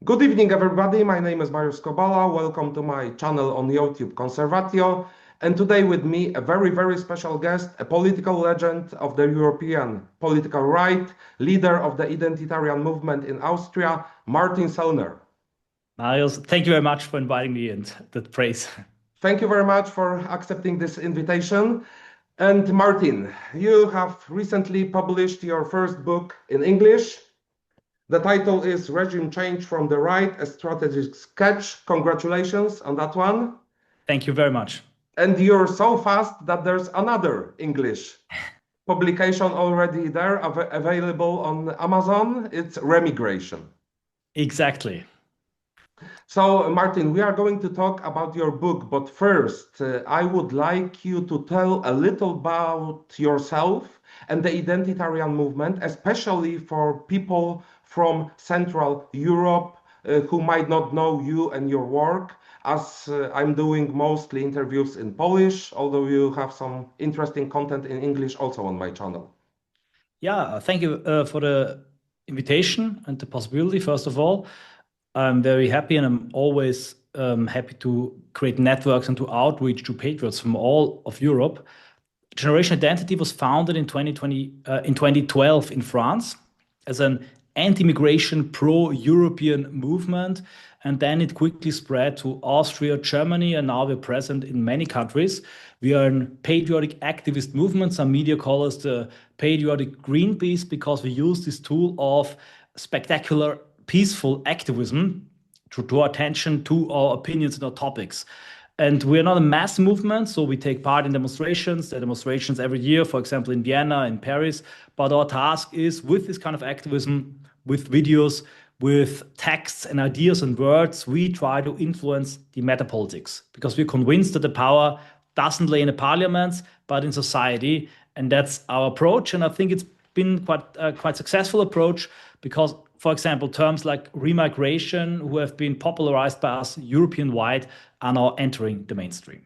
Good evening, everybody. My name is Mariusz Skrobała. Welcome to my channel on YouTube, Conservatio. And today with me, a very, very special guest, a political legend of the European political right, leader of the Identitarian movement in Austria, Martin Sellner. Marius, thank you very much for inviting me and the praise. Thank you very much for accepting this invitation. And Martin, you have recently published your first book in English. The title is Regime Change from the Right, a Strategic Sketch. Congratulations on that one. Thank you very much. And you're so fast that there's another English publication already there, available on Amazon. It's Remigration. Exactly. So, Martin, we are going to talk about your book, but first, I would like you to tell a little about yourself and the Identitarian movement, especially for people from Central Europe who might not know you and your work, as I'm doing mostly interviews in Polish, although you have some interesting content in English also on my channel. Yeah, thank you for the invitation and the possibility, first of all. I'm very happy, and I'm always happy to create networks and to outreach to patriots from all of Europe. Generation Identity was founded in 2012 in France as an anti-immigration, pro-European movement, and then it quickly spread to Austria, Germany, and now we're present in many countries. We are a patriotic activist movement. Some media call us the patriotic Greenpeace because we use this tool of spectacular, peaceful activism to draw attention to our opinions and our topics. And we're not a mass movement, so we take part in demonstrations. There are demonstrations every year, for example, in Vienna, in Paris. But our task is, with this kind of activism, with videos, with texts and ideas and words, we try to influence the metapolitics, because we're convinced that the power doesn't lay in the parliaments, but in society. And that's our approach. And I think it's been quite successful approach, because, for example, terms like remigration, who have been popularized by us European-wide, are now entering the mainstream.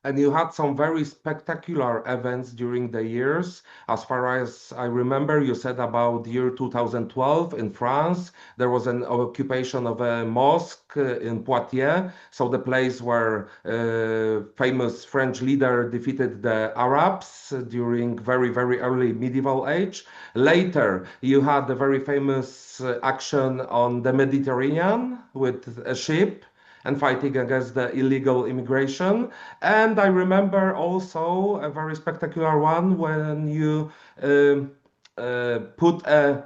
And you had some very spectacular events during the years. As far as I remember, you said about year 2012 in France, there was an occupation of a mosque in Poitiers. So the place where famous French leader defeated the Arabs during very, very early medieval age. Later, you had the very famous action on the Mediterranean with a ship and fighting against the illegal immigration. And I remember also a very spectacular one when you put a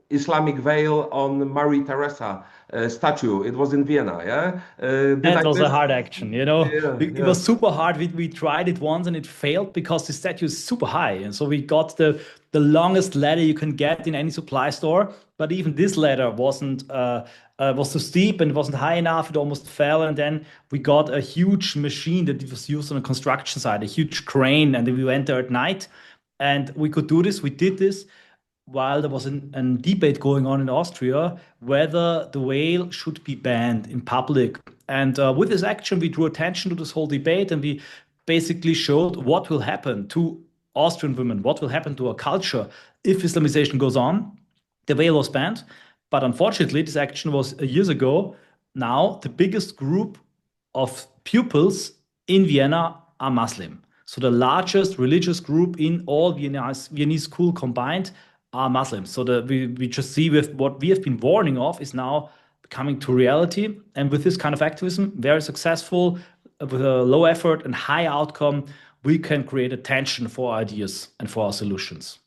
Islamic veil on Marii Teresy statue. It was in Vienna, yeah? That was a hard action, you know. Yeah, It yeah. was super hard. We tried it once and it failed because the statue is super high. And so we got the longest ladder you can get in any supply store. But even this ladder was too steep and it wasn't high enough. It almost fell. And then we got a huge machine that was used on a construction site, a huge crane. And then we went there at night and we could do this. We did this while there was a debate going on in Austria whether the veil should be banned in public. And with this action, we drew attention to this whole debate, and we basically showed what will happen to Austrian women, what will happen to our culture if Islamization goes on. The veil was banned, but unfortunately, this action was years ago. Now, the biggest group of pupils in Vienna are Muslim. So the largest religious group in all Viennese school combined are Muslims. So we just see with what we have been warning of is now coming to reality. And with this kind of activism, very successful, with a low effort and high outcome, we can create attention for our ideas and for our solutions.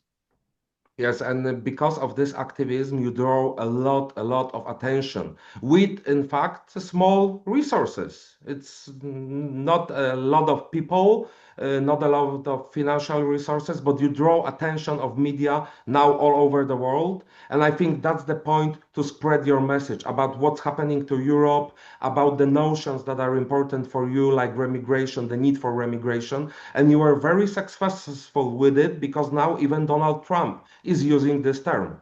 Yes, and because of this activism, you draw a lot of attention with, in fact, small resources. It's not a lot of people, not a lot of financial resources, but you draw attention of media now all over the world. And I think that's the point, to spread your message about what's happening to Europe, about the notions that are important for you, like remigration, the need for remigration. And you were very successful with it, because now even Donald Trump is using this term.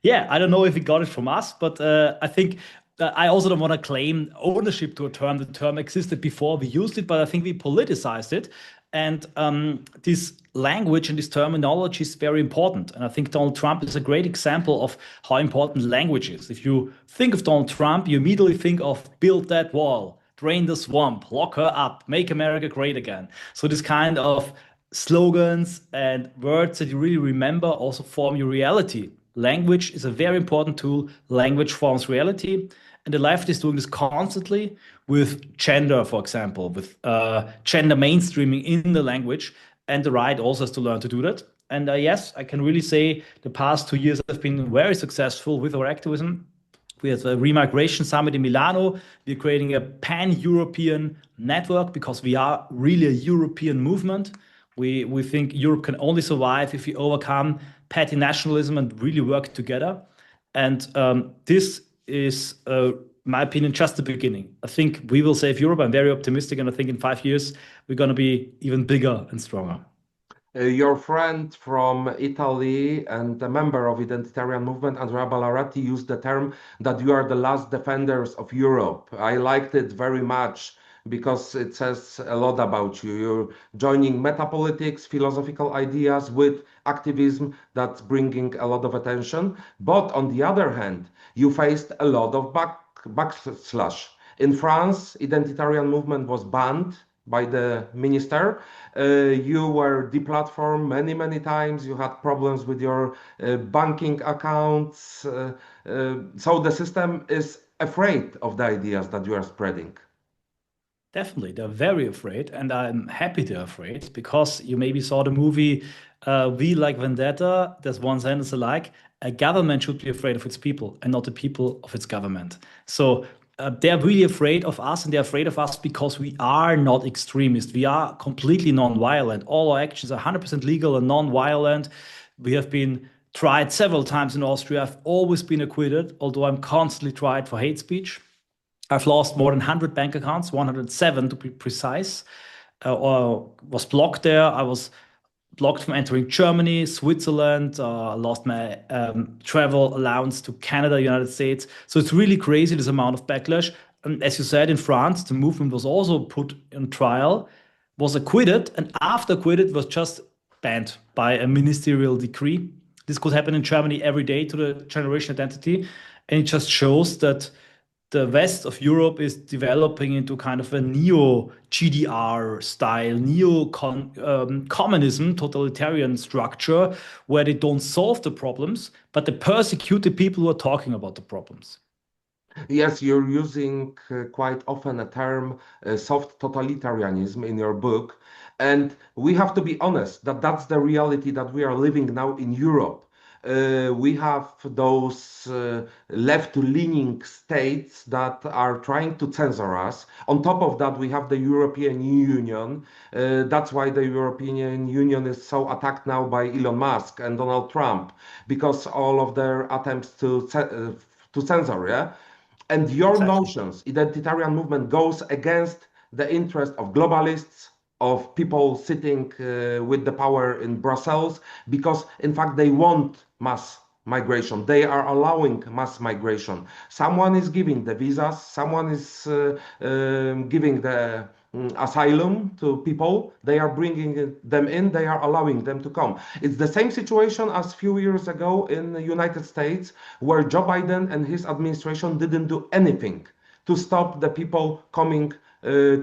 Yeah, I don't know if he got it from us, but I think I also don't want to claim ownership to a term. The term existed before we used it, but I think we politicized it. And this language and this terminology is very important. And I think Donald Trump is a great example of how important language is. If you think of Donald Trump, you immediately think of build that wall, drain the swamp, lock her up, make America great again. So this kind of slogans and words that you really remember also form your reality. Language is a very important tool. Language forms reality. And the left is doing this constantly with gender, for example, with gender mainstreaming in the language. And the right also has to learn to do that. And yes, I can really say the past 2 years have been very successful with our activism. We have a Remigration Summit in Milano. We're creating a pan-European network because we are really a European movement. We think Europe can only survive if we overcome petty nationalism and really work together. And this is, my opinion, just the beginning. I think we will save Europe. I'm very optimistic, and I think in 5 years we're going to be even bigger and stronger. Your friend from Italy and a member of Identitarian movement, Andrea Ballarati, used the term that you are the last defenders of Europe. I liked it very much because it says a lot about you. You're joining metapolitics, philosophical ideas with activism that's bringing a lot of attention. But on the other hand, you faced a lot of backslash. In France, Identitarian movement was banned by the minister. You were deplatformed many times. You had problems with your banking accounts. So the system is afraid of the ideas that you are spreading. Definitely, they're very afraid, and I'm happy they're afraid because you maybe saw the movie We Like Vendetta. There's one sentence alike: a government should be afraid of its people and not the people of its government. So they're really afraid of us, and they're afraid of us because we are not extremists. We are completely non-violent. All our actions are 100% legal and non-violent. We have been tried several times in Austria. I've always been acquitted, although I'm constantly tried for hate speech. I've lost more than 100 bank accounts, 107 to be precise, or was blocked there. I was blocked from entering Germany, Switzerland, lost my travel allowance to Canada, United States. So it's really crazy, this amount of backlash. And as you said, in France, the movement was also put on trial, was acquitted, and after acquitted was just banned by a ministerial decree. This could happen in Germany every day to the generation identity. And it just shows that the West of Europe is developing into kind of a neo-GDR style, neo-communism, totalitarian structure, where they don't solve the problems, but they persecute the people who are talking about the problems. Yes, you're using quite often a term, soft totalitarianism, in your book. And we have to be honest that that's the reality that we are living now in Europe. We have those left-leaning states that are trying to censor us. On top of that, we have the European Union. That's why the European Union is so attacked now by Elon Musk and Donald Trump, because all of their attempts to censor, yeah? And your notions, Identitarian movement, goes against the interest of globalists, of people sitting with the power in Brussels, because in fact they want mass migration. They are allowing mass migration. Someone is giving the visas, someone is giving the asylum to people. They are bringing them in, they are allowing them to come. It's the same situation as a few years ago in the United States, where Joe Biden and his administration didn't do anything to stop the people coming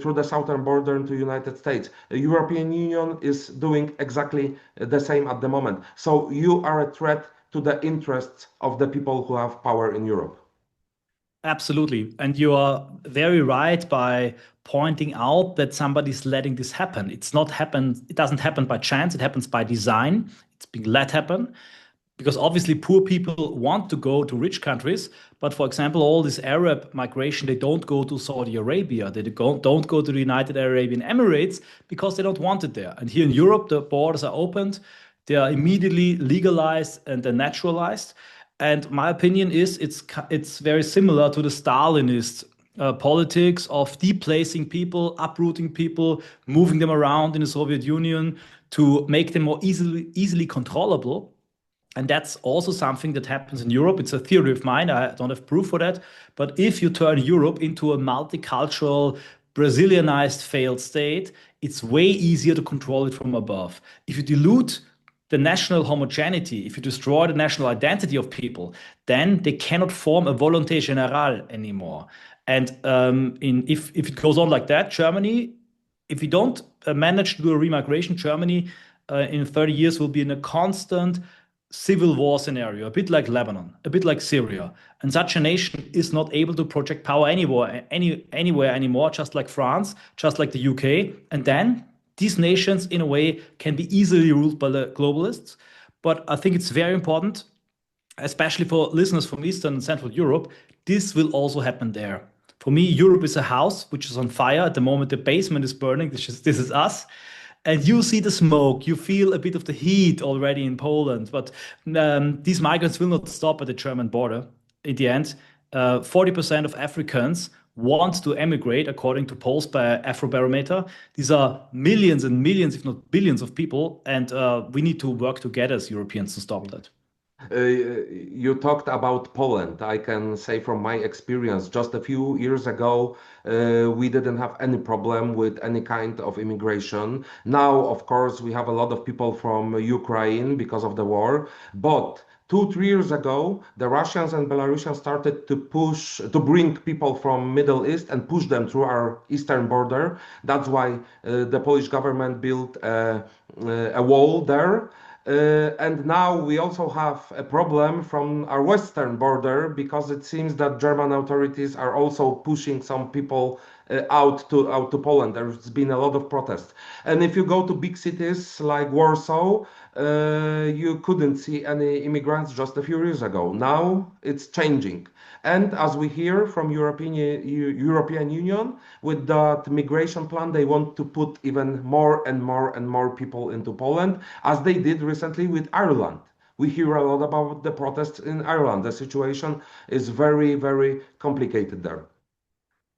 through the southern border to the United States. The European Union is doing exactly the same at the moment. So you are a threat to the interests of the people who have power in Europe. Absolutely. And you are very right by pointing out that somebody's letting this happen. It doesn't happen by chance, it happens by design. It's being let happen. Because obviously poor people want to go to rich countries, but for example, all this Arab migration, they don't go to Saudi Arabia, they don't go to the United Arabian Emirates because they don't want it there. And here in Europe, the borders are opened, they are immediately legalized and then naturalized. And my opinion is it's very similar to the Stalinist politics of deplacing people, uprooting people, moving them around in the Soviet Union to make them more easily controllable. And that's also something that happens in Europe. It's a theory of mine. I don't have proof for that. But if you turn Europe into a multicultural, Brazilianized failed state, it's way easier to control it from above. If you dilute the national homogeneity, if you destroy the national identity of people, then they cannot form a volonté générale anymore. And if it goes on like that, Germany, if we don't manage to do a remigration, Germany in 30 years will be in a constant civil war scenario, a bit like Lebanon, a bit like Syria. And such a nation is not able to project power anywhere anymore, just like France, just like the UK. And then these nations, in a way, can be easily ruled by the globalists. But I think it's very important, especially for listeners from Eastern and Central Europe, this will also happen there. For me, Europe is a house which is on fire. At the moment, the basement is burning. This is us. And you see the smoke, you feel a bit of the heat already in Poland. But these migrants will not stop at the German border. In the end, 40% of Africans want to emigrate, according to polls by Afrobarometer. These are millions and millions, if not billions of people. And we need to work together as Europeans to stop that. You talked about Poland. I can say from my experience, just a few years ago, we didn't have any problem with any kind of immigration. Now, of course, we have a lot of people from Ukraine because of the war. But 2-3 years ago, the Russians and Belarusians started to bring people from Middle East and push them through our eastern border. That's why the Polish government built a wall there. And now we also have a problem from our western border because it seems that German authorities are also pushing some people out to Poland. There's been a lot of protest. And if you go to big cities like Warsaw, you couldn't see any immigrants just a few years ago. Now it's changing. And as we hear from European Union, with that migration plan, they want to put even more and more people into Poland, as they did recently with Ireland. We hear a lot about the protests in Ireland. The situation is very, very complicated there.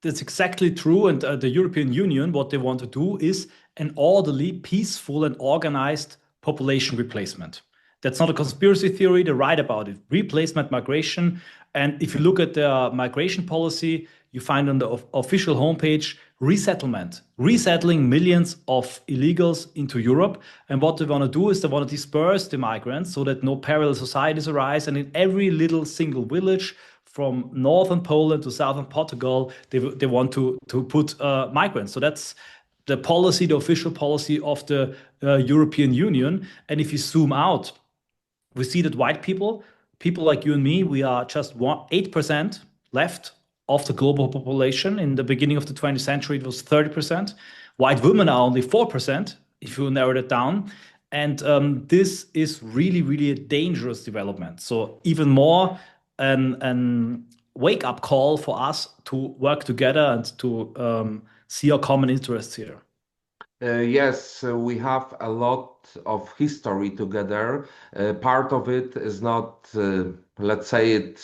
That's exactly true. And the European Union, what they want to do is an orderly, peaceful, and organized population replacement. That's not a conspiracy theory. They're right about it. Replacement migration. And if you look at the migration policy, you find on the official homepage resettlement, resettling millions of illegals into Europe. And what they want to do is they want to disperse the migrants so that no parallel societies arise. And in every little single village, from northern Poland to southern Portugal, they want to put migrants. So that's the policy, the official policy of the European Union. And if you zoom out, we see that white people like you and me, we are just 8% left of the global population. In the beginning of the 20th century, it was 30%. White women are only 4%, if you narrow it down. And this is really, really a dangerous development. So even more an wake-up call for us to work together and to see our common interests here. Yes, we have a lot of history together. Part of it is not, let's say it,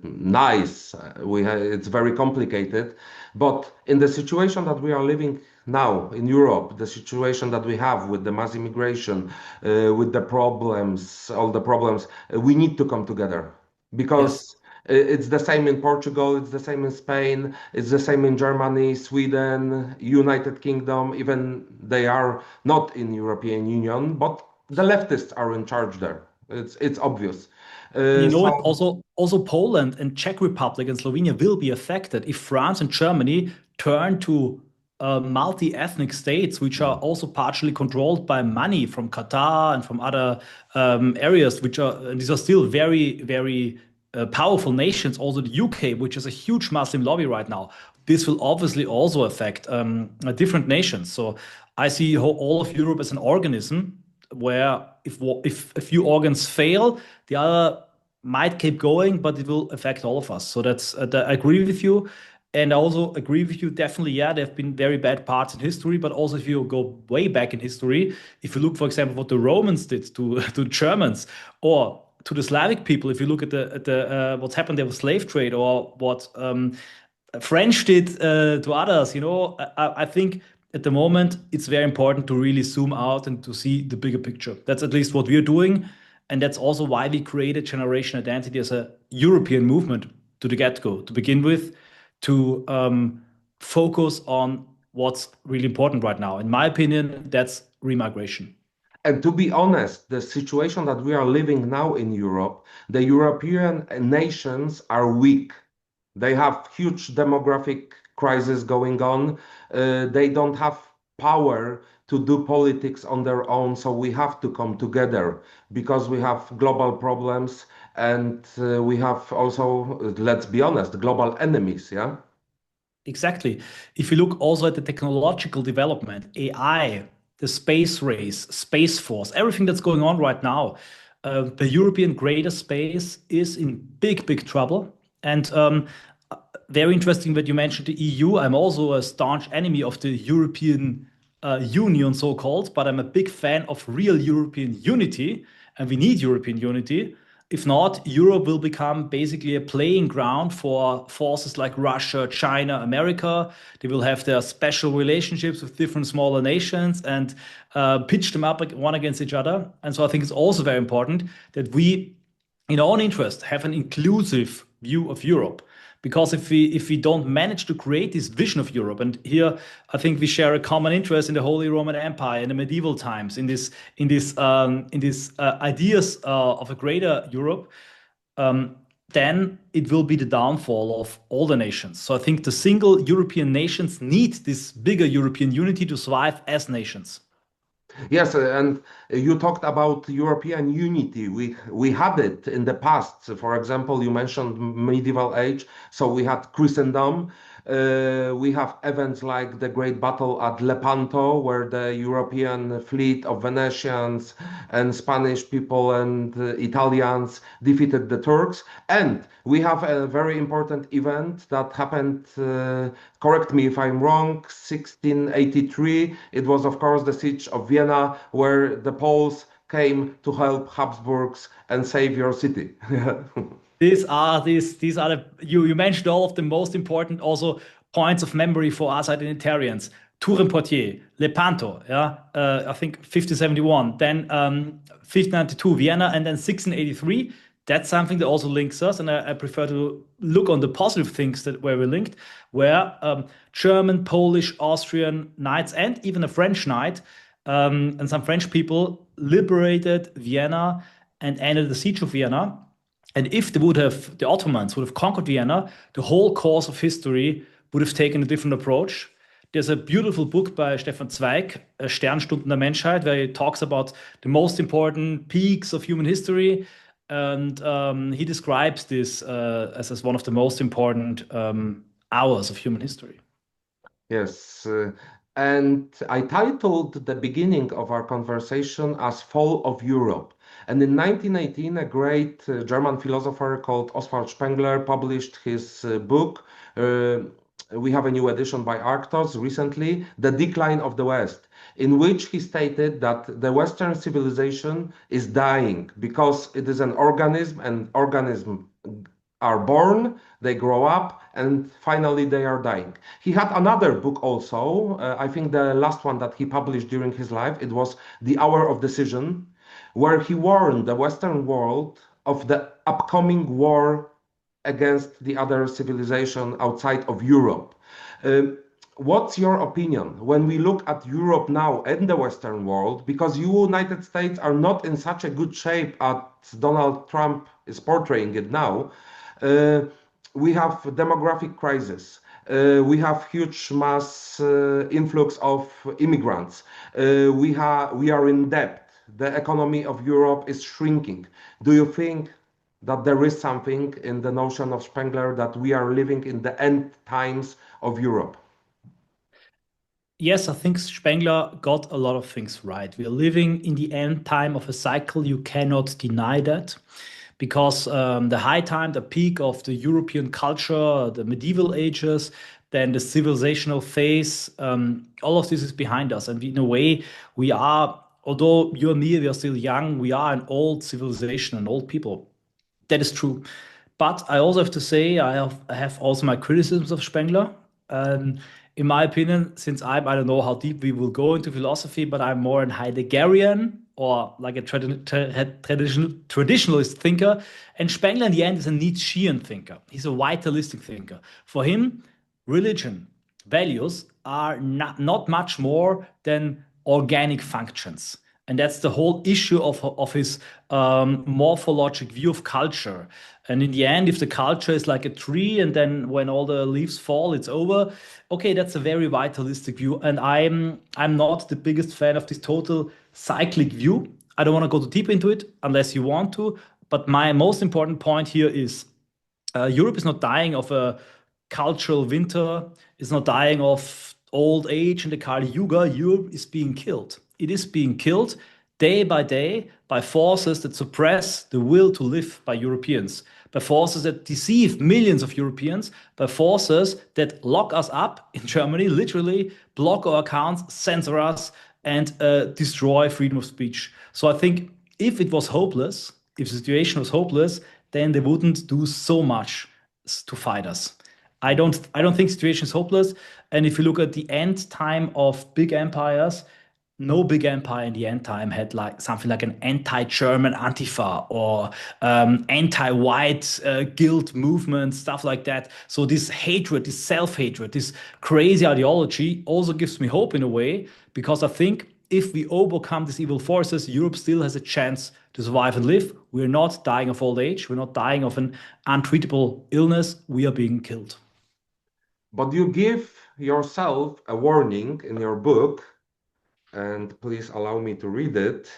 nice. It's very complicated. But in the situation that we are living now in Europe, the situation that we have with the mass immigration, with the problems, all the problems, we need to come together. Because it's the same in Portugal, it's the same in Spain, it's the same in Germany, Sweden, United Kingdom, even they are not in European Union, but the leftists are in charge there. It's obvious. Also Poland and Czech Republic and Slovenia will be affected if France and Germany turn to multi-ethnic states, which are also partially controlled by money from Qatar and from other areas, these are still very, very powerful nations. Also the UK, which is a huge Muslim lobby right now. This will obviously also affect different nations. So I see all of Europe as an organism where if a few organs fail, the other might keep going, but it will affect all of us. So I agree with you. And I also agree with you, definitely, there have been very bad parts in history, but also if you go way back in history, if you look, for example, what the Romans did to Germans or to the Slavic people, if you look at what's happened there with slave trade or what French did to others, I think at the moment it's very important to really zoom out and to see the bigger picture. That's at least what we're doing. And that's also why we created Generation Identity as a European movement to the get-go, to begin with, to focus on what's really important right now. In my opinion, that's remigration. And to be honest, the situation that we are living now in Europe, the European nations are weak. They have huge demographic crisis going on. They don't have power to do politics on their own. So we have to come together because we have global problems and we have also, let's be honest, global enemies. Yeah. Exactly. If you look also at the technological development, AI, the space race, Space Force, everything that's going on right now, the European greater space is in big trouble. And very interesting that you mentioned the EU. I'm also a staunch enemy of the European Union, so-called, but I'm a big fan of real European unity, and we need European unity. If not, Europe will become basically a playing ground for forces like Russia, China, America. They will have their special relationships with different smaller nations and pitch them up one against each other. And so I think it's also very important that we, in our own interest, have an inclusive view of Europe. Because if we don't manage to create this vision of Europe, and here I think we share a common interest in the Holy Roman Empire in the medieval times, in these ideas of a greater Europe, then it will be the downfall of all the nations. So I think the single European nations need this bigger European unity to survive as nations. Yes, and you talked about European unity. We had it in the past. For example, you mentioned medieval age, so we had Christendom. We have events like the Great Battle at Lepanto, where the European fleet of Venetians and Spanish people and Italians defeated the Turks. And we have a very important event that happened, correct me if I'm wrong, 1683. It was, of course, the siege of Vienna, where the Poles came to help Habsburgs and save your city. These are the you mentioned all of the most important also points of memory for us Identitarians. Tour and Poitiers, Lepanto, yeah, I think 1571, then 1592 Vienna, and then 1683. That's something that also links us, and I prefer to look on the positive things that where we're linked, where German, Polish, Austrian knights, and even a French knight and some French people liberated Vienna and ended the siege of Vienna. And if the Ottomans would have conquered Vienna, the whole course of history would have taken a different approach. There's a beautiful book by Stefan Zweig, Sternstunden der Menschheit, where he talks about the most important peaks of human history. And he describes this as one of the most important hours of human history. Yes. And I titled the beginning of our conversation as Fall of Europe. And in 1918, a great German philosopher called Oswald Spengler published his book. We have a new edition by Arctos recently, The Decline of the West, in which he stated that the Western civilization is dying because it is an organism, and organisms are born, they grow up, and finally they are dying. He had another book also, I think the last one that he published during his life, it was The Hour of Decision, where he warned the Western world of the upcoming war against the other civilization outside of Europe. What's your opinion when we look at Europe now and the Western world? Because United States are not in such a good shape as Donald Trump is portraying it now. We have demographic crisis. We have huge mass influx of immigrants. We are in debt. The economy of Europe is shrinking. Do you think that there is something in the notion of Spengler that we are living in the end times of Europe? Yes, I think Spengler got a lot of things right. We are living in the end time of a cycle. You cannot deny that, because the high time, the peak of the European culture, the medieval ages, then the civilizational phase, all of this is behind us. And in a way, we are, although you and me, we are still young, we are an old civilization, an old people. That is true. But I also have to say, I have also my criticisms of Spengler. In my opinion, since I don't know how deep we will go into philosophy, but I'm more an Heideggerian or like a traditionalist thinker. And Spengler, in the end, is a Nietzschean thinker. He's a vitalistic thinker. For him, religion, values are not much more than organic functions. And that's the whole issue of his morphologic view of culture. And in the end, if the culture is like a tree, and then when all the leaves fall, it's over. Okay, that's a very vitalistic view. And I'm not the biggest fan of this total cyclic view. I don't want to go too deep into it unless you want to. But my most important point here is Europe is not dying of a cultural winter. It's not dying of old age in the Kali Yuga. Europe is being killed. It is being killed day by forces that suppress the will to live by Europeans, by forces that deceive millions of Europeans, by forces that lock us up in Germany, literally block our accounts, censor us, and destroy freedom of speech. So I think if it was hopeless, if the situation was hopeless, then they wouldn't do so much to fight us. I don't think the situation is hopeless. And if you look at the end time of big empires, no big empire in the end time had like something like an anti-German Antifa or anti-white guild movement, stuff like that. So this hatred, this self-hatred, this crazy ideology also gives me hope in a way, because I think if we overcome these evil forces, Europe still has a chance to survive and live. We're not dying of old age. We're not dying of an untreatable illness. We are being killed. But you give yourself a warning in your book, and please allow me to read it.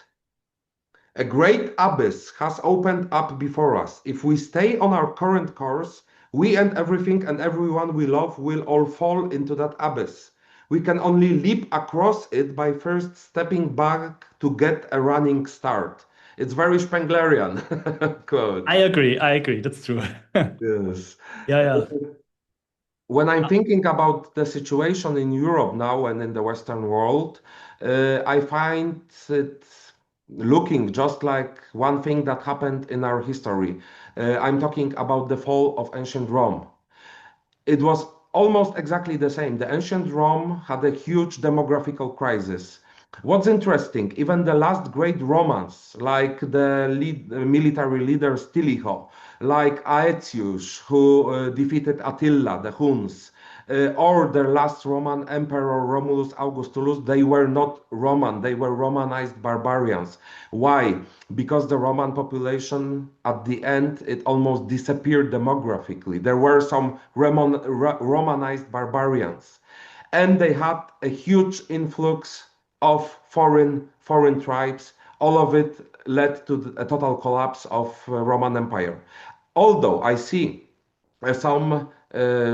A great abyss has opened up before us. If we stay on our current course, we and everything and everyone we love will all fall into that abyss. We can only leap across it by first stepping back to get a running start. It's very Spenglerian quote. I agree. That's true. Yes. Yeah. When I'm thinking about the situation in Europe now and in the Western world, I find it looking just like one thing that happened in our history. I'm talking about the fall of ancient Rome. It was almost exactly the same. The ancient Rome had a huge demographical crisis. What's interesting, even the last great Romans, like the military leader Stilicho, like Aetius, who defeated Attila, the Huns, or the last Roman emperor Romulus Augustulus, they were not Roman, they were Romanized barbarians. Why? Because the Roman population, at the end, it almost disappeared demographically. There were some Romanized barbarians, and they had a huge influx of foreign tribes. All of it led to a total collapse of Roman Empire. Although I see some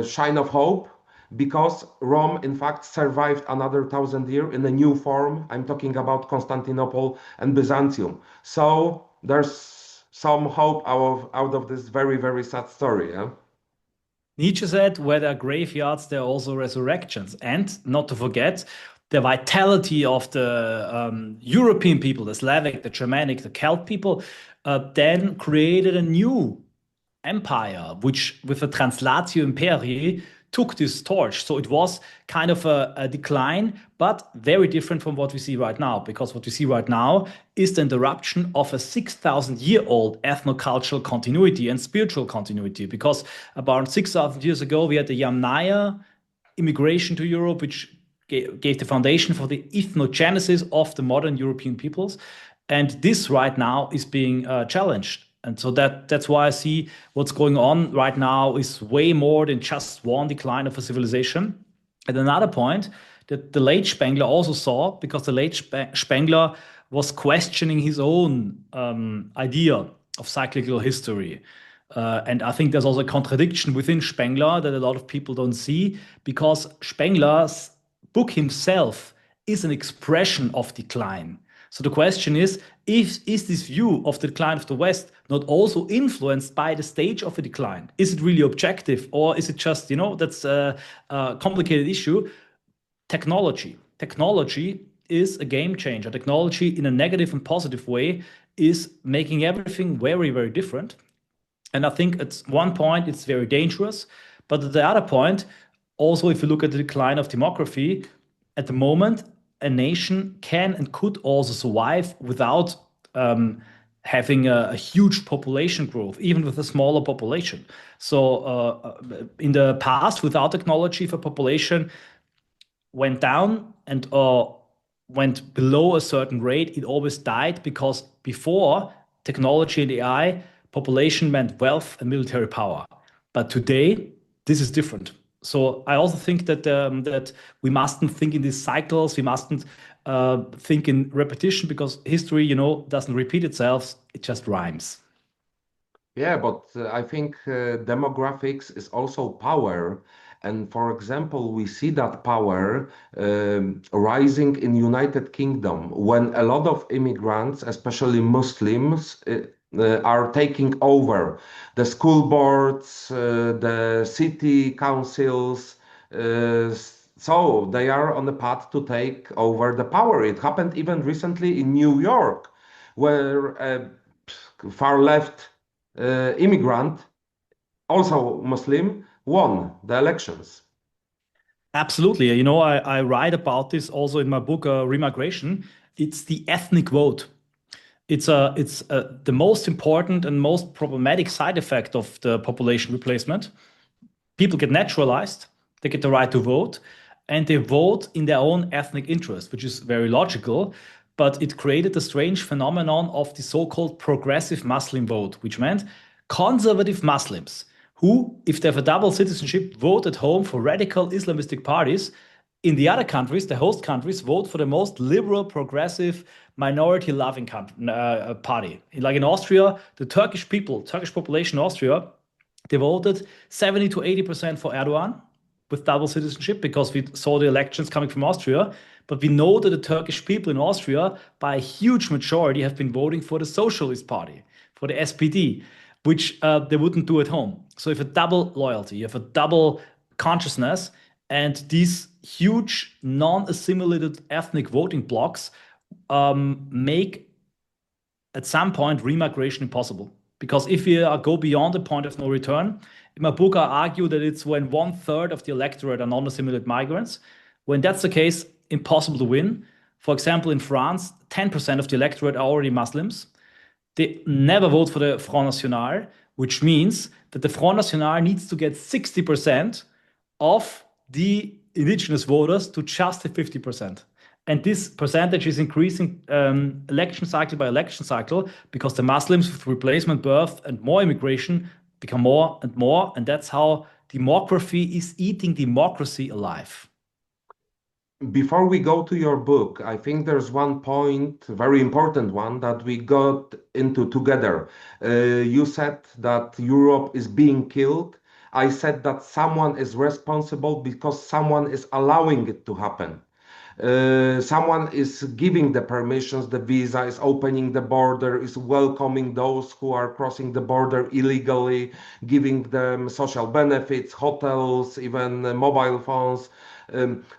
shine of hope, because Rome, in fact, survived another 1,000 years in a new form. I'm talking about Constantinople and Byzantium. So there's some hope out of this very, very sad story. Yeah? Nietzsche said, where there are graveyards, there are also resurrections. And not to forget, the vitality of the European people, the Slavic, the Germanic, the Celt people, then created a new empire, which with the Translatio Imperii took this torch. So it was kind of a decline, but very different from what we see right now, because what we see right now is the interruption of a 6,000-year-old ethnocultural continuity and spiritual continuity, because about 6,000 years ago, we had the Yamnaya immigration to Europe, which gave the foundation for the ethnogenesis of the modern European peoples. And this right now is being challenged. And so that's why I see what's going on right now is way more than just one decline of a civilization. And another point that the late Spengler also saw, because the late Spengler was questioning his own idea of cyclical history. And I think there's also a contradiction within Spengler that a lot of people don't see, because Spengler's book himself is an expression of decline. So the question is this view of the decline of the West not also influenced by the stage of a decline? Is it really objective, or is it just, that's a complicated issue? Technology is a game changer. Technology, in a negative and positive way, is making everything very, very different. And I think at one point it's very dangerous, but at the other point, also if you look at the decline of demography, at the moment, a nation can and could also survive without having a huge population growth, even with a smaller population. So in the past, without technology, if a population went down and went below a certain rate, it always died, because before technology and AI, population meant wealth and military power. But today, this is different. So I also think that that we mustn't think in these cycles. We mustn't think in repetition, because history, doesn't repeat itself. It just rhymes. Yeah, but I think demographics is also power. And for example, we see that power rising in United Kingdom when a lot of immigrants, especially Muslims, are taking over the school boards, the city councils. So they are on the path to take over the power. It happened even recently in New York, where a far left immigrant, also Muslim, won the elections. Absolutely. I write about this also in my book, Remigration. It's the ethnic vote. It's the most important and most problematic side effect of the population replacement. People get naturalized, they get the right to vote, and they vote in their own ethnic interest, which is very logical. But it created a strange phenomenon of the so-called progressive Muslim vote, which meant conservative Muslims who, if they have a double citizenship, vote at home for radical Islamistic parties. In the other countries, the host countries, vote for the most liberal, progressive, minority-loving party. Like in Austria, the Turkish population in Austria, they voted 70 to 80% for Erdogan with double citizenship, because we saw the elections coming from Austria. But we know that the Turkish people in Austria, by a huge majority, have been voting for the Socialist Party, for the SPD, which they wouldn't do at home. So you have a double loyalty, you have a double consciousness, and these huge non-assimilated ethnic voting blocks make, at some point, remigration impossible. Because if you go beyond the point of no return, in my book, I argue that it's when 1/3 of the electorate are non-assimilated migrants. When that's the case, impossible to win. For example, in France, 10% of the electorate are already Muslims. They never vote for the Front National, which means that the Front National needs to get 60% of the indigenous voters to just the 50%. And this percentage is increasing election cycle by election cycle, because the Muslims with replacement birth and more immigration become more and more. And that's how demography is eating democracy alive. Before we go to your book, I think there's one point, very important one, that we got into together. You said that Europe is being killed. I said that someone is responsible because someone is allowing it to happen. Someone is giving the permissions, the visa, is opening the border, is welcoming those who are crossing the border illegally, giving them social benefits, hotels, even mobile phones.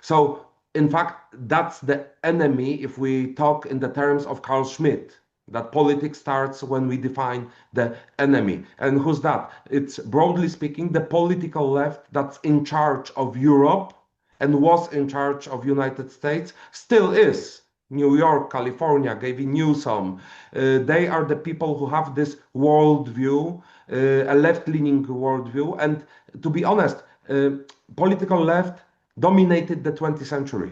So in fact, that's the enemy if we talk in the terms of Carl Schmitt, that politics starts when we define the enemy. And who's that? It's, broadly speaking, the political left that's in charge of Europe and was in charge of United States, still is. New York, California, Gavin Newsom. They are the people who have this worldview, a left-leaning worldview. And to be honest, political left dominated the 20th century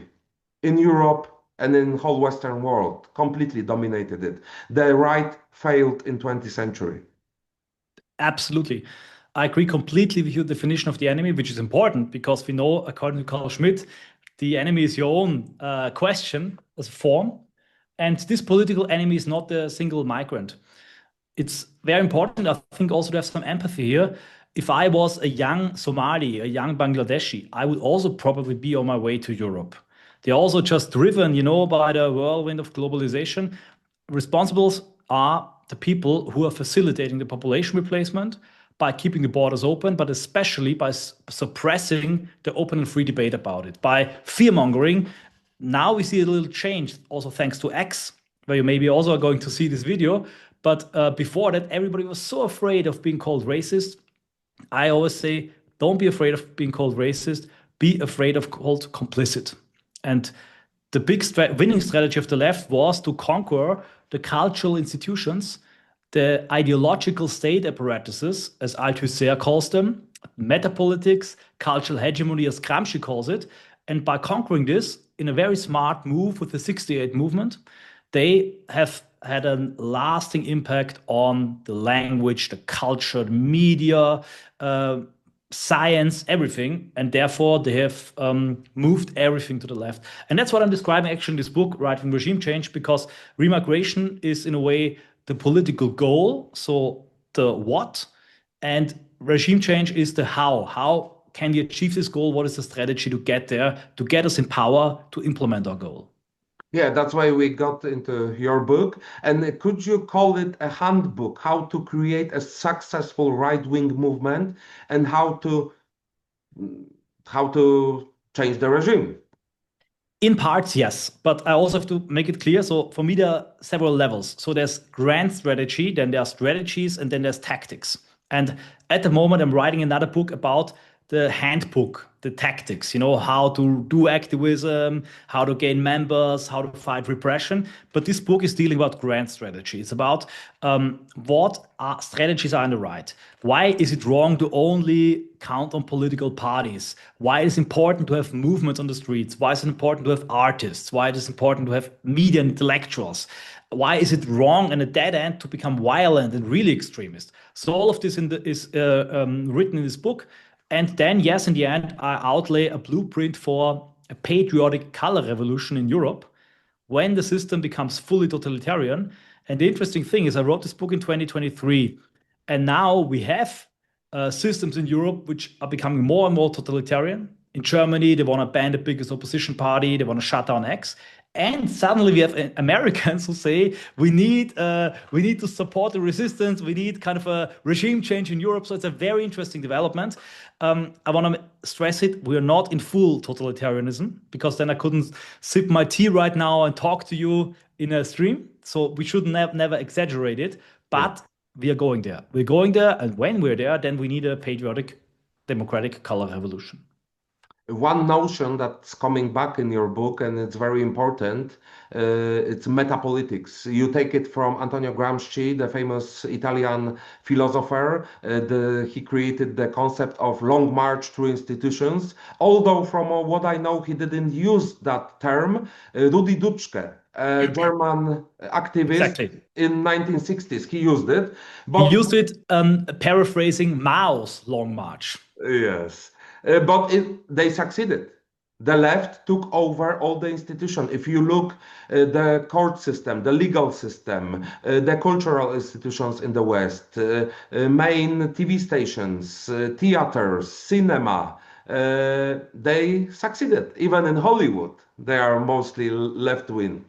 in Europe and in the whole Western world, completely dominated it. The right failed in 20th century. Absolutely. I agree completely with your definition of the enemy, which is important, because we know, according to Carl Schmitt, the enemy is your own question as a form. And this political enemy is not a single migrant. It's very important, I think, also to have some empathy here. If I was a young Somali, a young Bangladeshi, I would also probably be on my way to Europe. They're also just driven, by the whirlwind of globalization. Responsibles are the people who are facilitating the population replacement by keeping the borders open, but especially by suppressing the open and free debate about it, by fear-mongering. Now we see a little change, also thanks to X, where you maybe also are going to see this video. But before that, everybody was so afraid of being called racist. I always say, don't be afraid of being called racist, be afraid of called complicit. And the big winning strategy of the left was to conquer the cultural institutions the ideological state apparatuses, as Althusser calls them, metapolitics, cultural hegemony, as Gramsci calls it. And by conquering this in a very smart move with the 68 movement, they have had a lasting impact on the language, the culture, the media, science, everything. And therefore, they have moved everything to the left. And that's what I'm describing actually in this book, Right from Regime Change, because remigration is in a way the political goal, so the what, and regime change is the how. How can we achieve this goal? What is the strategy to get there, to get us in power to implement our goal? Yeah, that's why we got into your book. And could you call it a handbook, how to create a successful right-wing movement and how to change the regime? In parts, yes, but I also have to make it clear. So for me, there are several levels. So there's grand strategy, then there are strategies, and then there's tactics. And at the moment, I'm writing another book about the handbook, the tactics, how to do activism, how to gain members, how to fight repression. But this book is dealing about grand strategy. It's about what strategies are in the right. Why is it wrong to only count on political parties? Why is it important to have movements on the streets? Why is it important to have artists? Why is it important to have media and intellectuals? Why is it wrong and a dead end to become violent and really extremist? So all of this is written in this book. And then, yes, in the end, I outlay a blueprint for a patriotic color revolution in Europe when the system becomes fully totalitarian. And the interesting thing is I wrote this book in 2023, and now we have systems in Europe which are becoming more and more totalitarian. In Germany, they want to ban the biggest opposition party, they want to shut down X. And suddenly we have Americans who say we need to support the resistance. We need kind of a regime change in Europe. So it's a very interesting development. I want to stress it. We are not in full totalitarianism, because then I couldn't sip my tea right now and talk to you in a stream. So we should never exaggerate it. But we are going there. We're going there. And when we're there, then we need a patriotic, democratic color revolution. One notion that's coming back in your book, and it's very important, it's metapolitics. You take it from Antonio Gramsci, the famous Italian philosopher. He created the concept of long march through institutions, although from what I know, he didn't use that term. Rudi Dutschke, a German activist in 1960s, he used it. But he used it paraphrasing Mao's Long March. Yes. But they succeeded. The left took over all the institutions. If you look the court system, the legal system, the cultural institutions in the West, main TV stations, theaters, cinema, they succeeded. Even in Hollywood, they are mostly left-wing.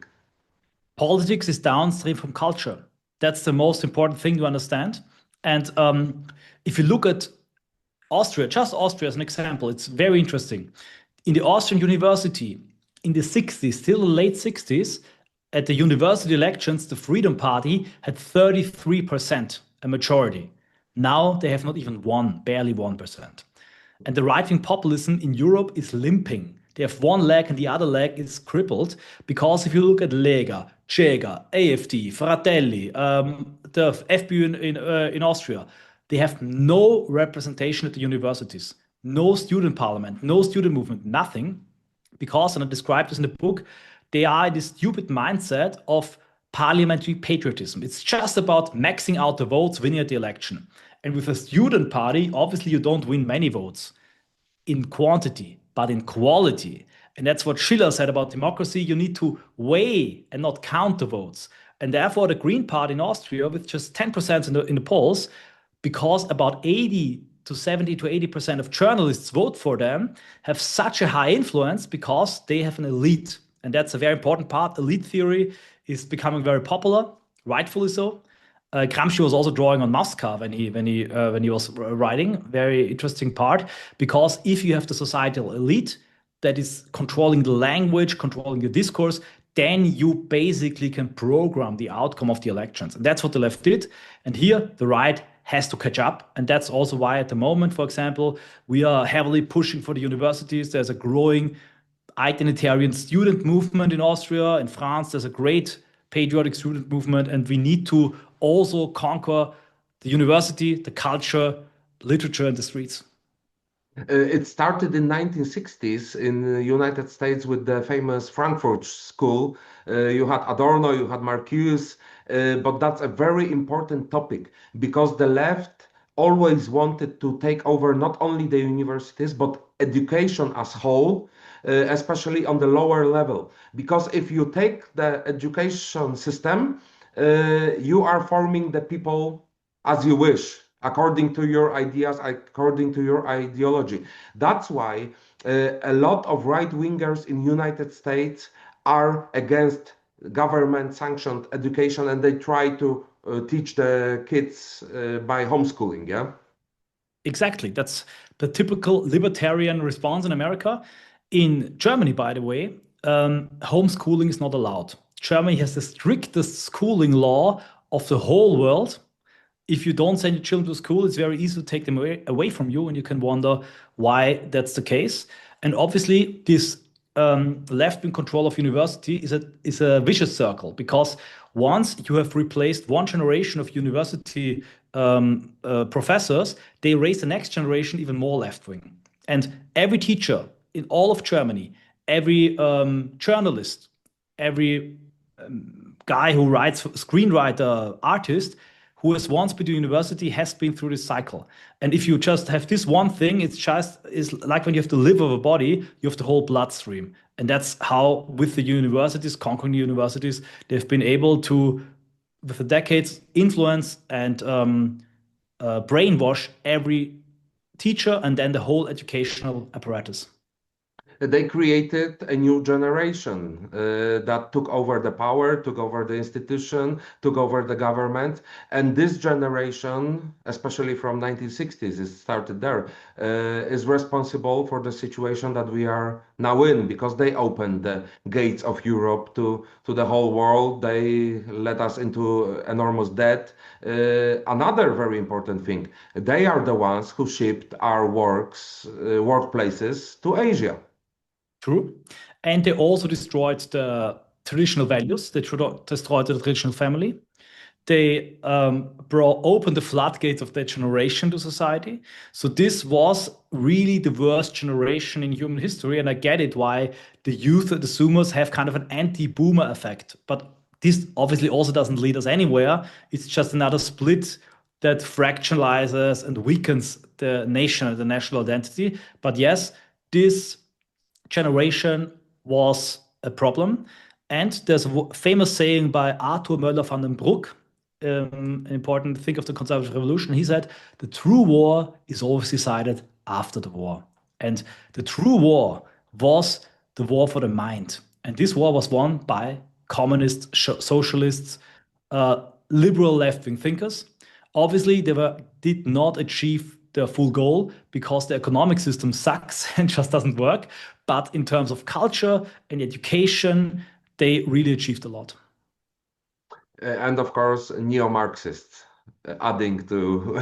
Politics is downstream from culture. That's the most important thing to understand. And if you look at Austria, just Austria as an example, it's very interesting. In the Austrian university, in the 60s, still the late 60s, at the university elections, the Freedom Party had 33%, a majority. Now they have not even barely 1%. And the right-wing populism in Europe is limping. They have one leg and the other leg is crippled, because if you look at Lega, Cega, AfD, Fratelli, the FPÖ in Austria, they have no representation at the universities, no student parliament, no student movement, nothing, because, and I described this in the book, they are in this stupid mindset of parliamentary patriotism. It's just about maxing out the votes, winning at the election. And with a student party, obviously you don't win many votes in quantity, but in quality. And that's what Schiller said about democracy. You need to weigh and not count the votes. And therefore the Green Party in Austria, with just 10% in the polls, because about 80 to 70 to 80% of journalists vote for them, have such a high influence because they have an elite. And that's a very important part. Elite theory is becoming very popular, rightfully so. Gramsci was also drawing on Moscow when he was writing. Very interesting part, because if you have the societal elite that is controlling the language, controlling the discourse, then you basically can program the outcome of the elections. And that's what the left did. And here the right has to catch up. And that's also why at the moment, for example, we are heavily pushing for the universities. There's a growing identitarian student movement in Austria. In France, there's a great patriotic student movement. And we need to also conquer the university, the culture, literature, and the streets. It started in 1960s in the United States with the famous Frankfurt School. You had Adorno, you had Marcuse, but that's a very important topic because the left always wanted to take over not only the universities, but education as whole, especially on the lower level. Because if you take the education system, you are forming the people as you wish, according to your ideas, according to your ideology. That's why a lot of right-wingers in United States are against government-sanctioned education, and they try to teach the kids by homeschooling, yeah? Exactly. That's the typical libertarian response in America. In Germany, by the way, homeschooling is not allowed. Germany has the strictest schooling law of the whole world. If you don't send your children to school, it's very easy to take them away from you, and you can wonder why that's the case. And obviously, this left-wing control of university is a vicious circle, because once you have replaced one generation of university professors, they raise the next generation even more left-wing. And every teacher in all of Germany, every journalist, every guy who writes, screenwriter, artist, who has once been to university has been through this cycle. And if you just have this one thing, it's like when you have the liver of a body, you have the whole bloodstream. And that's how, with the universities, conquering the universities, they've been able to, with the decades, influence and brainwash every teacher and then the whole educational apparatus. They created a new generation that took over the power, took over the institution, took over the government. And this generation, especially from 1960s, it started there, is responsible for the situation that we are now in, because they opened the gates of Europe to the whole world. They led us into enormous debt. Another very important thing, they are the ones who shipped our workplaces to Asia. True. And they also destroyed the traditional values. They destroyed the traditional family. They opened the floodgates of their generation to society. So this was really the worst generation in human history. And I get it why the youth, the Zoomers, have kind of an anti-boomer effect. But this obviously also doesn't lead us anywhere. It's just another split that fractionalizes and weakens the nation, the national identity. But yes, this generation was a problem. And there's a famous saying by Arthur Möller van den Broek, an important thing of the conservative revolution. He said, the true war is always decided after the war. And the true war was the war for the mind. And this war was won by communists, socialists, liberal left-wing thinkers. Obviously, they did not achieve their full goal because the economic system sucks and just doesn't work. But in terms of culture and education, they really achieved a lot. And of course, neo-Marxists, adding to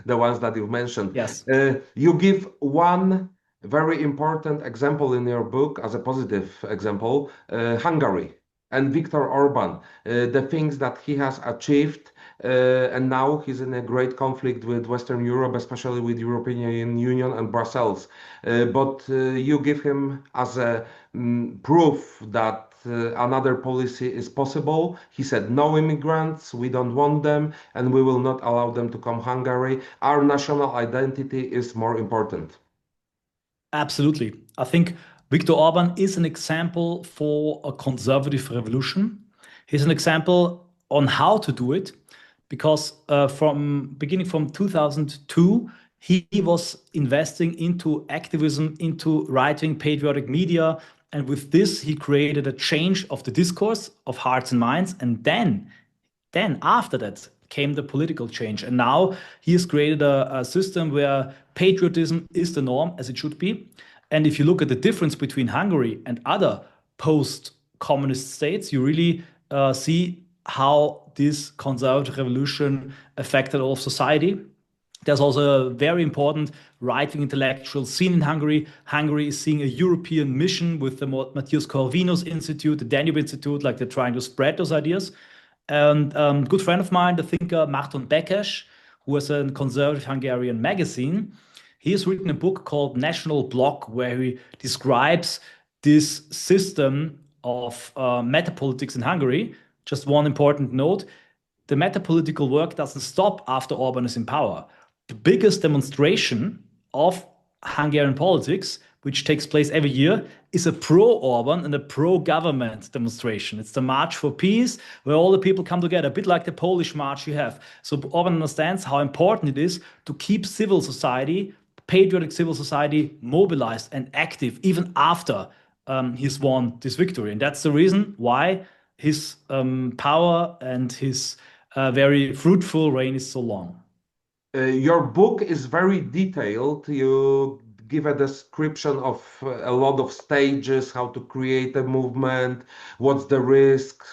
the ones that you've mentioned. Yes. You give one very important example in your book as a positive example, Hungary and Viktor Orban, the things that he has achieved. And now he's in a great conflict with Western Europe, especially with European Union and Brussels. But you give him as a proof that another policy is possible. He said, no immigrants, we don't want them, and we will not allow them to come Hungary. Our national identity is more important. Absolutely. I think Viktor Orban is an example for a conservative revolution. He's an example on how to do it, because beginning from 2002, he was investing into activism, into writing patriotic media. And with this, he created a change of the discourse of hearts and minds. And then after that came the political change. And now he has created a system where patriotism is the norm, as it should be. And if you look at the difference between Hungary and other post-communist states, you really see how this conservative revolution affected all of society. There's also a very important right-wing intellectual scene in Hungary. Hungary is seeing a European mission with the Matthias Corvinus Institute, the Danube Institute, like they're trying to spread those ideas. And good friend of mine, the thinker Márton Békés, who has a conservative Hungarian magazine, he has written a book called National Bloc, where he describes this system of metapolitics in Hungary. Just one important note, the metapolitical work doesn't stop after Orban is in power. The biggest demonstration of Hungarian politics, which takes place every year, is a pro-Orban and a pro-government demonstration. It's the March for Peace, where all the people come together, a bit like the Polish march you have. So Orban understands how important it is to keep civil society, patriotic civil society, mobilized and active, even after he's won this victory. And that's the reason why his power and his very fruitful reign is so long. Your book is very detailed. You give a description of a lot of stages, how to create a movement, what's the risk.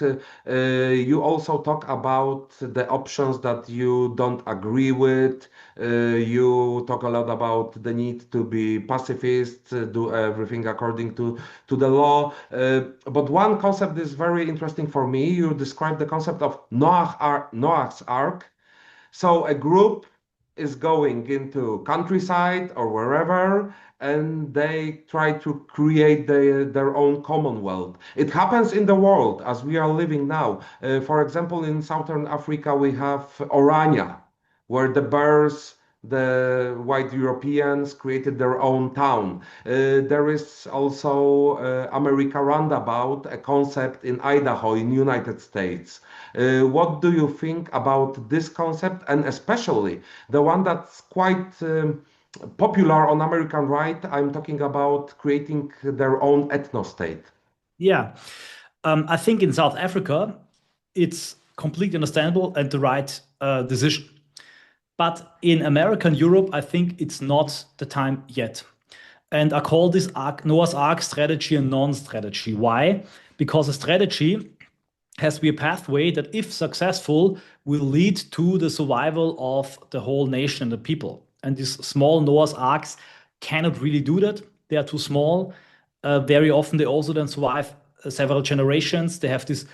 You also talk about the options that you don't agree with. You talk a lot about the need to be pacifist, do everything according to the law. But one concept is very interesting for me. You describe the concept of Noah's Ark. So a group is going into countryside or wherever, and they try to create their own commonwealth. It happens in the world as we are living now. For example, in Southern Africa, we have Orania, where the Boers, the white Europeans, created their own town. There is also America Roundabout, a concept in Idaho, in United States. What do you think about this concept, and especially the one that's quite popular on American right? I'm talking about creating their own ethno-state. Yeah, I think in South Africa, it's completely understandable and the right decision. But in America and Europe, I think it's not the time yet. And I call this Noah's Ark strategy a non-strategy. Why? Because a strategy has to be a pathway that, if successful, will lead to the survival of the whole nation and the people. And these small Noah's Arks cannot really do that. They are too small. Very often they also don't survive several generations. They have this,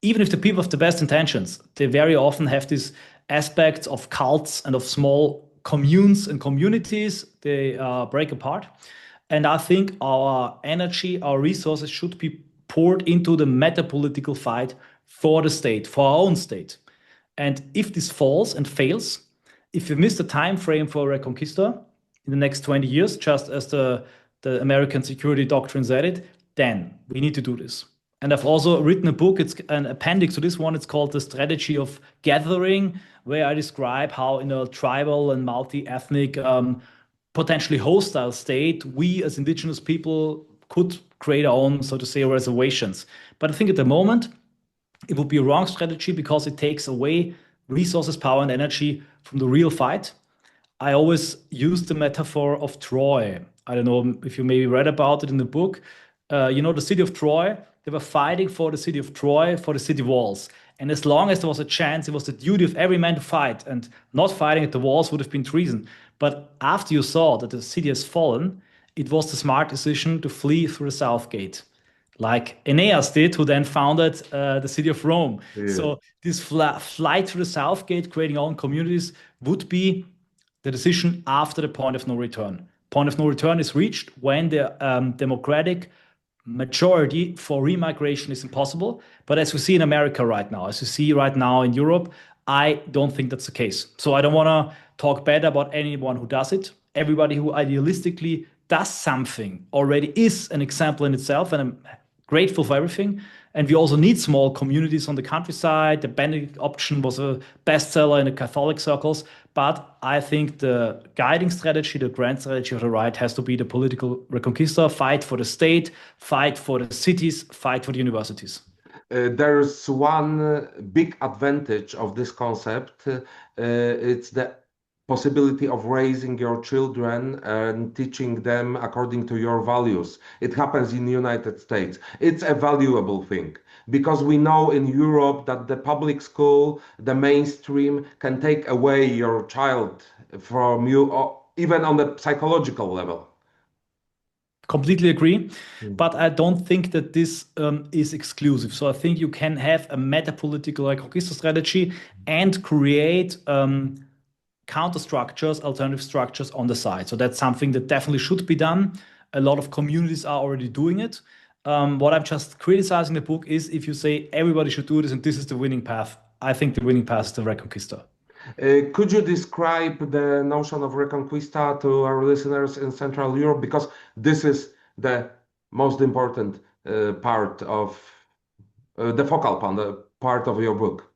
even if the people have the best intentions, they very often have these aspects of cults and of small communes and communities. They break apart. And I think our energy, our resources should be poured into the metapolitical fight for the state, for our own state. And if this falls and fails, if we miss the time frame for Reconquista in the next 20 years, just as the American security doctrine said it, then we need to do this. And I've also written a book, it's an appendix to this one, it's called The Strategy of Gathering, where I describe how in a tribal and multi-ethnic, potentially hostile state, we as indigenous people could create our own, so to say, reservations. But I think at the moment, it would be a wrong strategy because it takes away resources, power, and energy from the real fight. I always use the metaphor of Troy. I don't know if you maybe read about it in the book. The city of Troy, they were fighting for the city of Troy, for the city walls. And as long as there was a chance, it was the duty of every man to fight. And not fighting at the walls would have been treason. But after you saw that the city has fallen, it was the smart decision to flee through the south gate, like Aeneas did, who then founded the city of Rome. Yeah. So this flight through the south gate, creating our own communities, would be the decision after the point of no return. Point of no return is reached when the democratic majority for remigration is impossible. But as we see in America right now, as we see right now in Europe, I don't think that's the case. So I don't want to talk bad about anyone who does it. Everybody who idealistically does something already is an example in itself, and I'm grateful for everything. And we also need small communities on the countryside. The Benedict option was a bestseller in the Catholic circles. But I think the guiding strategy, the grand strategy of the right has to be the political reconquista, fight for the state, fight for the cities, fight for the universities. There's one big advantage of this concept. It's the possibility of raising your children and teaching them according to your values. It happens in the United States. It's a valuable thing because we know in Europe that the public school, the mainstream, can take away your child from you, or even on the psychological level. completely agree. But I don't think that this is exclusive. So I think you can have a meta-political Reconquista strategy and create counter structures, alternative structures on the side. So that's something that definitely should be done. A lot of communities are already doing it. What I'm just criticizing the book is if you say everybody should do this and this is the winning path. I think the winning path is the Reconquista. Could you describe the notion of Reconquista to our listeners in Central Europe? Because this is the most important part of the focal part of your book.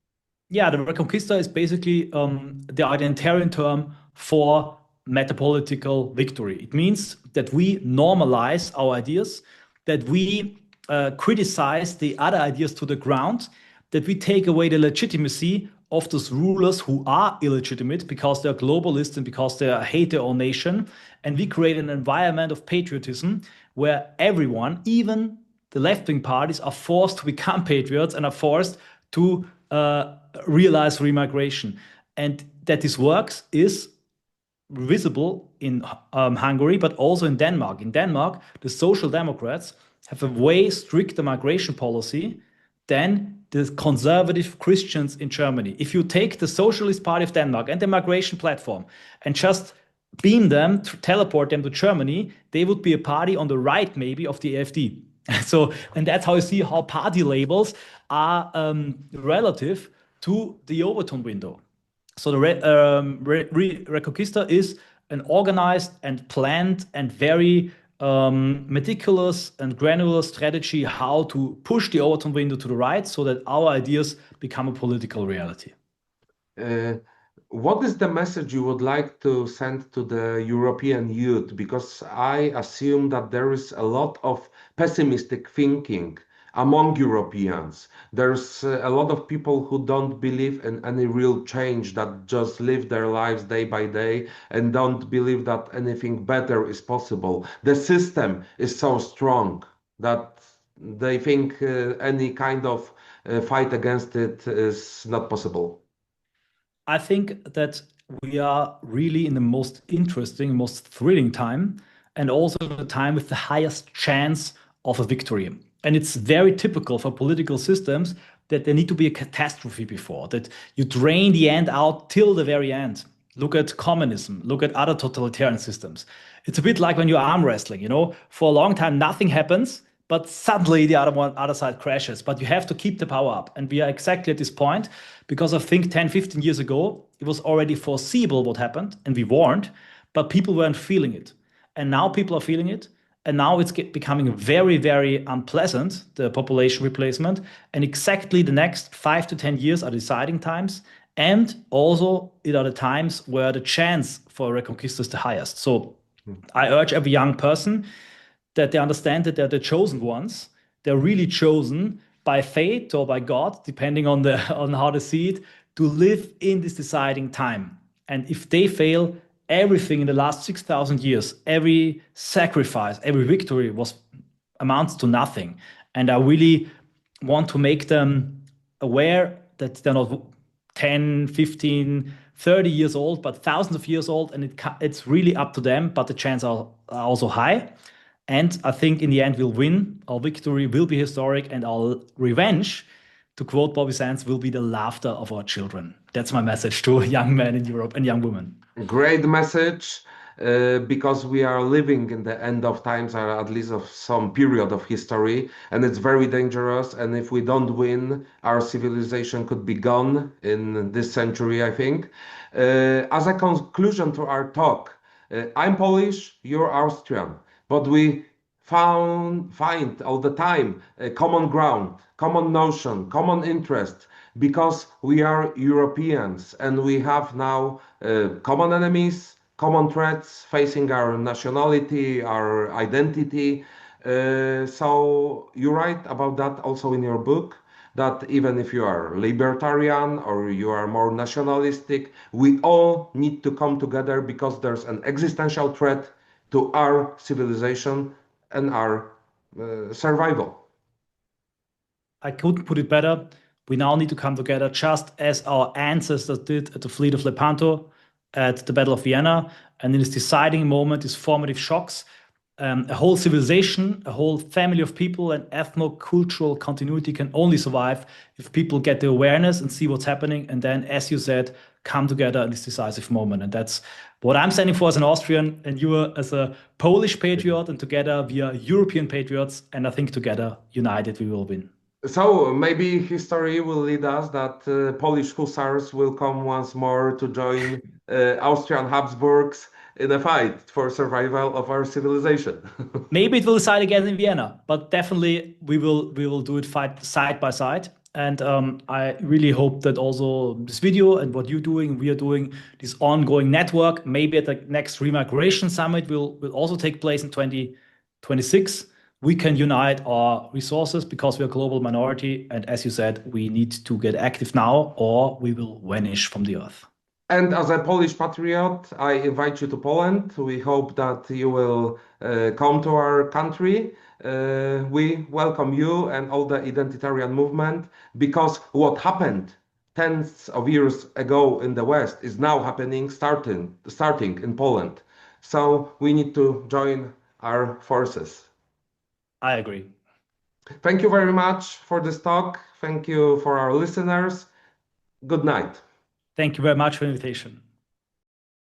Yeah, the Reconquista is basically the identitarian term for metapolitical victory. It means that we normalize our ideas, that we criticize the other ideas to the ground, that we take away the legitimacy of those rulers who are illegitimate because they're globalists and because they hate their own nation. And we create an environment of patriotism where everyone, even the left-wing parties, are forced to become patriots and are forced to realize remigration. And that this works is visible in Hungary, but also in Denmark. In Denmark, the Social Democrats have a way stricter migration policy than the conservative Christians in Germany. If you take the Socialist Party of Denmark and the migration platform and just beam them, teleport them to Germany, they would be a party on the right, maybe, of the AfD. So, and that's how you see how party labels are relative to the Overton window. So the Reconquista is an organized and planned and very meticulous and granular strategy how to push the Overton window to the right so that our ideas become a political reality. What is the message you would like to send to the European youth? Because I assume that there is a lot of pessimistic thinking among Europeans. There's a lot of people who don't believe in any real change, that just live their lives day by day and don't believe that anything better is possible. The system is so strong that they think any kind of fight against it is not possible. I think that we are really in the most interesting, most thrilling time, and also the time with the highest chance of a victory. And it's very typical for political systems that there need to be a catastrophe before, that you drain the end out till the very end. Look at communism, look at other totalitarian systems. It's a bit like when you're arm wrestling, for a long time, nothing happens, but suddenly the other side crashes, but you have to keep the power up. And we are exactly at this point because I think 10, 15 years ago, it was already foreseeable what happened and we warned, but people weren't feeling it. And now people are feeling it. And now it's becoming very, very unpleasant, the population replacement. And exactly the next 5 to 10 years are deciding times. And also it are the times where the chance for Reconquista is the highest. So I urge every young person that they understand that they're the chosen ones. They're really chosen by fate or by God, depending on how they see it, to live in this deciding time. And if they fail, everything in the last 6,000 years, every sacrifice, every victory amounts to nothing. And I really want to make them aware that they're not 10, 15, 30 years old, but thousands of years old. And it's really up to them, but the chances are also high. And I think in the end, we'll win. Our victory will be historic, and our revenge, to quote Bobby Sands, will be the laughter of our children. That's my message to young men in Europe and young women. Great message, because we are living in the end of times, or at least of some period of history, and it's very dangerous. And if we don't win, our civilization could be gone in this century, I think. As a conclusion to our talk, I'm Polish, you're Austrian, but we find all the time a common ground, common notion, common interest, because we are Europeans and we have now common enemies, common threats facing our nationality, our identity. So you write about that also in your book, that even if you are libertarian or you are more nationalistic, we all need to come together because there's an existential threat to our civilization and our survival. I couldn't put it better. We now need to come together just as our ancestors did at the Fleet of Lepanto, at the Battle of Vienna. And in this deciding moment, these formative shocks, a whole civilization, a whole family of people, and ethno-cultural continuity can only survive if people get the awareness and see what's happening, and then, as you said, come together in this decisive moment. And that's what I'm standing for as an Austrian, and you are as a Polish patriot, and together we are European patriots, and I think together, united, we will win. So maybe history will lead us that Polish hussars will come once more to join Austrian Habsburgs in a fight for survival of our civilization. Maybe it will decide again in Vienna, but definitely we will do it fight side by side. And I really hope that also this video and what you're doing, we are doing, this ongoing network, maybe at the next Remigration Summit will also take place in 2026. We can unite our resources because we're a global minority. And as you said, we need to get active now or we will vanish from the earth. And as a Polish patriot, I invite you to Poland. We hope that you will come to our country. We welcome you and all the identitarian movement, because what happened tens of years ago in the West is now happening, starting in Poland. So we need to join our forces. I agree. Thank you very much for this talk. Thank you for our listeners. Good night. Thank you very much for the invitation.